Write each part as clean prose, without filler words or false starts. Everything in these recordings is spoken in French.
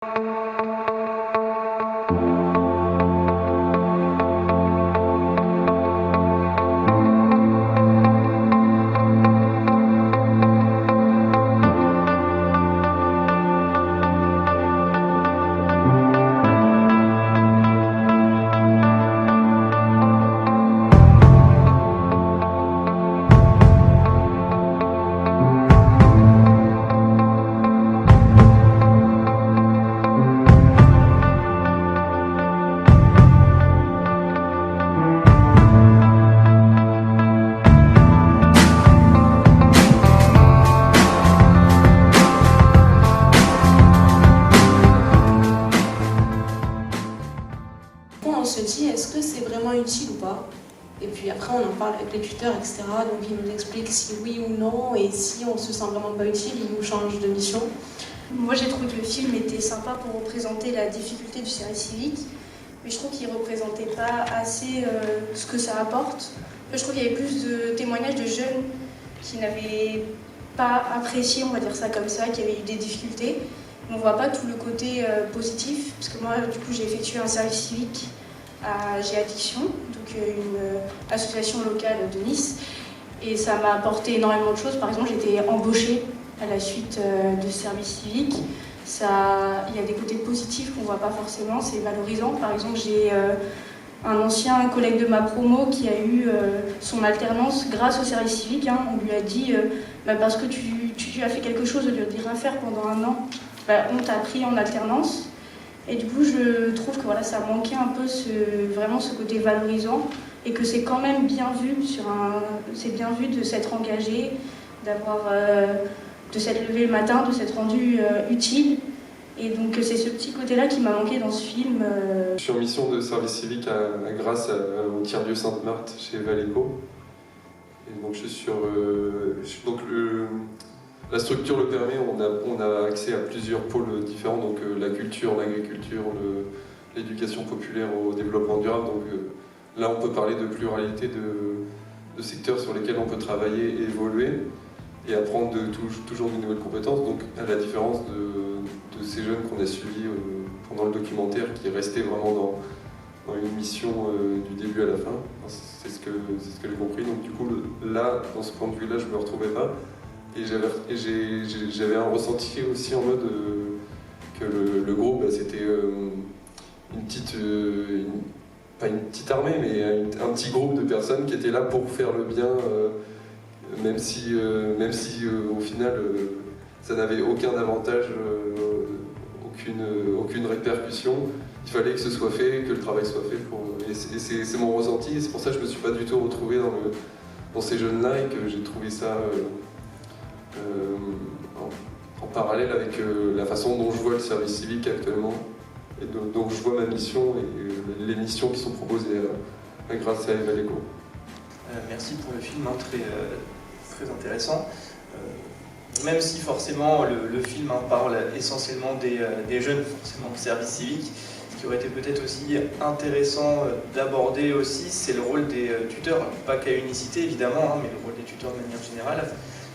On se dit, est-ce que c'est vraiment utile ou pas? Et puis après, on en parle avec les tuteurs, etc. Donc ils nous expliquent si oui ou non, et si on se sent vraiment pas utile, ils nous changent de mission. Moi, j'ai trouvé que le film était sympa pour représenter la difficulté du service civique, mais je trouve qu'il ne représentait pas assez ce que ça apporte. Je trouve qu'il y avait plus de témoignages de jeunes qui n'avaient pas apprécié, on va dire ça comme ça, qui avaient eu des difficultés. On ne voit pas tout le côté positif, parce que moi, du coup, j'ai effectué un service civique à G-Addiction, donc une association locale de Nice, et ça m'a apporté énormément de choses. Par exemple, j'ai été embauchée à la suite de service civique. Il y a des côtés positifs qu'on ne voit pas forcément, c'est valorisant. Par exemple, j'ai un ancien collègue de ma promo qui a eu son alternance grâce au service civique. On lui a dit parce que tu as fait quelque chose au lieu de rien faire pendant un an, on t'a pris en alternance. Et du coup, je trouve que voilà, ça manquait un peu vraiment ce côté valorisant, et que c'est quand même bien vu c'est bien vu de s'être engagé, de s'être levé le matin, de s'être rendu utile. Et donc c'est ce petit côté-là qui m'a manqué dans ce film. Je suis en mission de service civique grâce au tiers-lieu Sainte-Marthe chez Valéco. Et donc je suis la structure le permet, on a accès à plusieurs pôles différents, donc la culture, l'agriculture, l'éducation populaire au développement durable. Donc là on peut parler de pluralité de secteurs sur lesquels on peut travailler et évoluer et apprendre toujours de nouvelles compétences. Donc à la différence de ces jeunes qu'on a suivis pendant le documentaire, qui restaient vraiment dans une mission du début à la fin. C'est ce que j'ai compris. Donc du coup là, dans ce point de vue-là, je ne me retrouvais pas. Et j'avais un ressenti aussi en mode que le groupe, c'était pas une petite armée, mais un petit groupe de personnes qui étaient là pour faire le bien, même si au final ça n'avait aucun avantage, aucune répercussion. Il fallait que ce soit fait, que le travail soit fait. Et c'est mon ressenti, et c'est pour ça que je ne me suis pas du tout retrouvé dans ces jeunes-là, et que j'ai trouvé ça en parallèle avec la façon dont je vois le service civique actuellement, et dont je vois ma mission et les missions qui sont proposées grâce à Valéco. Merci pour le film, très intéressant. Même si forcément le film parle essentiellement des jeunes, forcément du service civique, ce qui aurait été peut-être aussi intéressant d'aborder aussi, c'est le rôle des tuteurs, pas qu'à Unicité évidemment, mais le rôle des tuteurs de manière générale,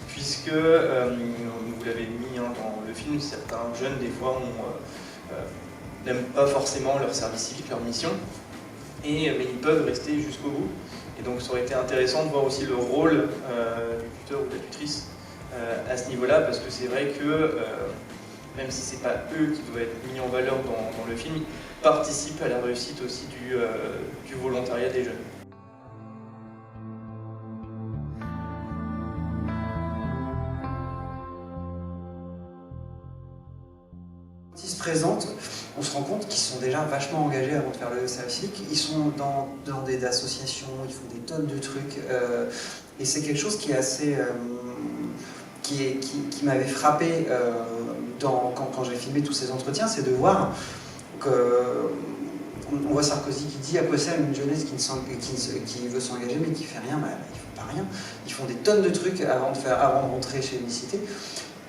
puisque, vous l'avez mis dans le film, certains jeunes des fois n'aiment pas forcément leur service civique, leur mission, mais ils peuvent rester jusqu'au bout. Et donc ça aurait été intéressant de voir aussi le rôle du tuteur ou de la tutrice à ce niveau-là, parce que c'est vrai que, même si ce n'est pas eux qui doivent être mis en valeur dans le film, ils participent à la réussite aussi du volontariat des jeunes. Quand ils se présentent, on se rend compte qu'ils sont déjà vachement engagés avant de faire le service civique. Ils sont dans des associations, ils font des tonnes de trucs. Et c'est quelque chose qui est assez... qui m'avait frappé quand j'ai filmé tous ces entretiens, c'est de voir on voit Sarkozy qui dit à quoi sert une jeunesse qui veut s'engager mais qui fait rien. Ils font pas rien. Ils font des tonnes de trucs avant de rentrer chez Unicité.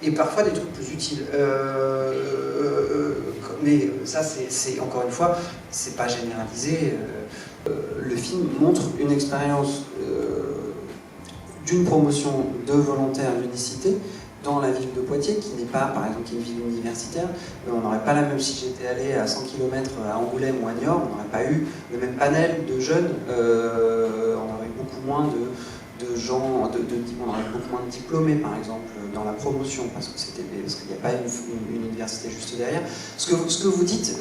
Et parfois des trucs plus utiles. Mais ça, c'est encore une fois, c'est pas généralisé. Le film montre une expérience d'une promotion de volontaires d'Unicité dans la ville de Poitiers, qui n'est pas, par exemple, qui est une ville universitaire. On n'aurait pas la même, si j'étais allé à 100 km à Angoulême ou à Niort, on n'aurait pas eu le même panel de jeunes, on aurait beaucoup moins de gens, on aurait beaucoup moins de diplômés, par exemple, dans la promotion, parce qu'il n'y a pas une université juste derrière. Ce que vous dites,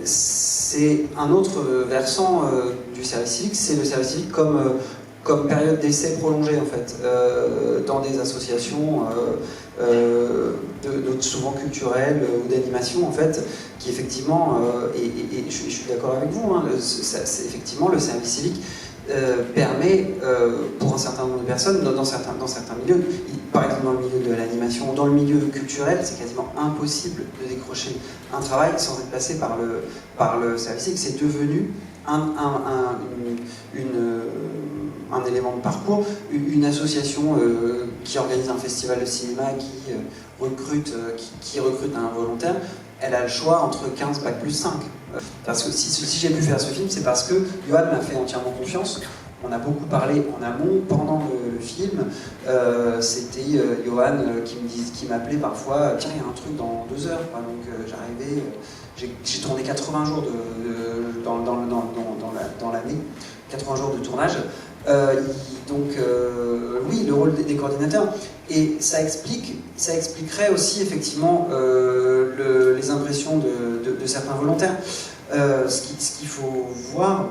c'est un autre versant du service civique, c'est le service civique comme période d'essai prolongée, en fait, dans des associations souvent culturelles ou d'animation, en fait, qui effectivement, et je suis d'accord avec vous, hein, effectivement, le service civique permet, pour un certain nombre de personnes, dans certains milieux, par exemple dans le milieu de l'animation, dans le milieu culturel, c'est quasiment impossible de décrocher un travail sans être passé par le service civique. C'est devenu un élément de parcours, une association qui organise un festival de cinéma, qui recrute un volontaire, elle a le choix entre 15 bac plus 5. Parce que si j'ai pu faire ce film, c'est parce que Yoann m'a fait entièrement confiance. On a beaucoup parlé en amont, pendant le film. C'était Yoann qui m'appelait parfois, tiens, il y a un truc dans 2 heures. Quoi. Donc j'arrivais, j'ai tourné 80 jours dans l'année, 80 jours de tournage. Oui, le rôle des coordinateurs. Et ça expliquerait aussi effectivement les impressions de certains volontaires. Ce qu'il faut voir,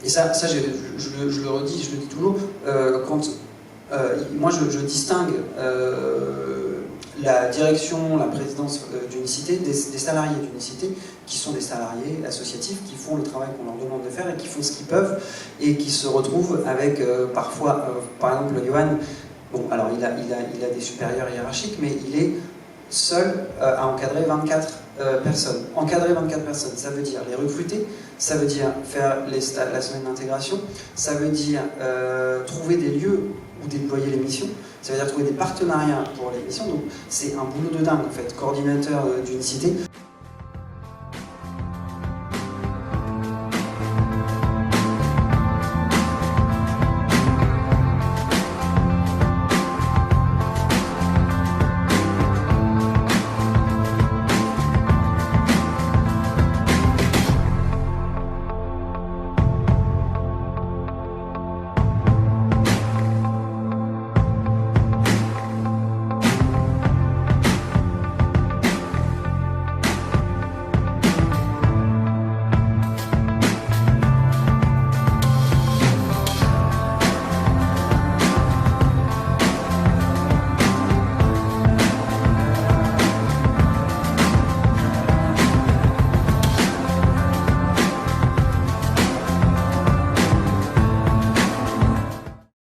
et ça je le redis, je le dis toujours, moi je distingue la direction, la présidence d'Unicité des salariés d'Unicité, qui sont des salariés associatifs, qui font le travail qu'on leur demande de faire et qui font ce qu'ils peuvent, et qui se retrouvent avec parfois, par exemple Yoann, bon alors il a des supérieurs hiérarchiques, mais il est seul à encadrer 24 personnes. Encadrer 24 personnes, ça veut dire les recruter, ça veut dire faire la semaine d'intégration, ça veut dire trouver des lieux où déployer les missions, ça veut dire trouver des partenariats pour les missions. Donc c'est un boulot de dingue en fait, coordinateur d'Unicité.